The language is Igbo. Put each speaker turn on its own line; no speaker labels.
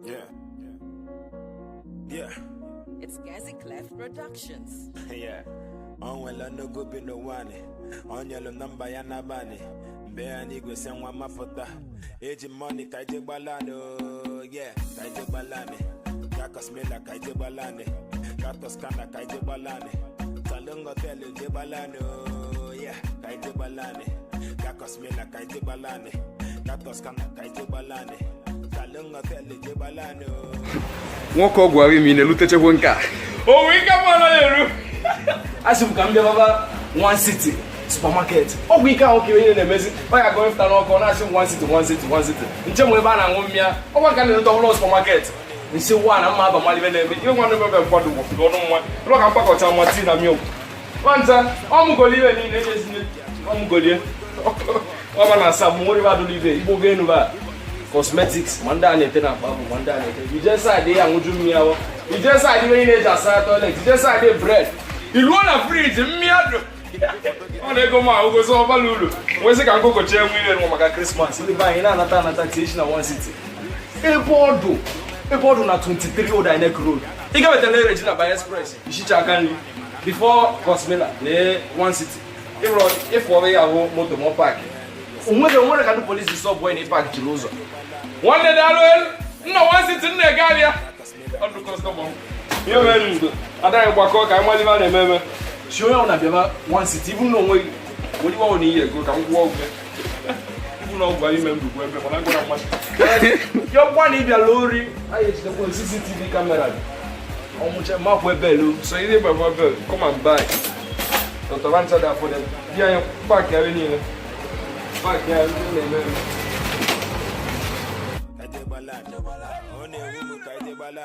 Yeah. Yeah.
It's Gazi Clef Productions.
Yeah. On well no go be no one. On your number yana bani. Bear nigga send one mafota. Age money kaije balano. Yeah, kaije balane. Kakos mela kaije balane. Katos kana kaije balane. Salungo tele je balano. Yeah, kaije balane. Kakos mela kaije balane. Katos kana kaije balane. Salungo tele je balano.
Nwoke ọgwụ ahụ imi na-elutechekwa nke a. O nwee ike mmanụ na-eru. Asị m ka m bịa baba One City supermarket. Ọgwụ ike ahụ ka onye na-emezi. Ọ ya gọọ ịfụta n'ọkụ na-asị One City. Nche m ebe a na-aṅụ mmịa. Ọgwa nka na-eleta ọhụrụ supermarket. Nsi wa na mma abamali ebe na-eme. Ihe nwanne m ebe mkwado bụ ọnụ nwa. Ụlọ ka mkpakọcha nwa tii na milk. Nwanta, ọmụgoli ibe niile ejezinye. Ọmụgolie. Ọba na asa m nwere ebe adụlụ ibe. Igbo ga-enu ba. Cosmetics, mandane tena babu mandane tena. You just say they anguju miawo. You just say they need just toilet. You just say they bread. You want a fridge miado. One go ma ugo so balulu. We say can go go check we no maka Christmas. Ni ba ina na taxation na One City. Ebodo na 23 old Inek road. You get the Regina by express. You should check can before Cosmela le One City. If we have motor mo park. Umwe ka police stop when he park Chilozo. One day alone, no One City in the Galia. On the customer. You know, I walk I want to remember. Show you on One City, even no way. What you want to hear? Go come walk. Even know why you remember when I go to much. Your one in the lorry, I use the CCTV camera. How much a map web bello? So you never come and buy. Dr. Answer that for them. Yeah, park here. Park here.
Kaije balane.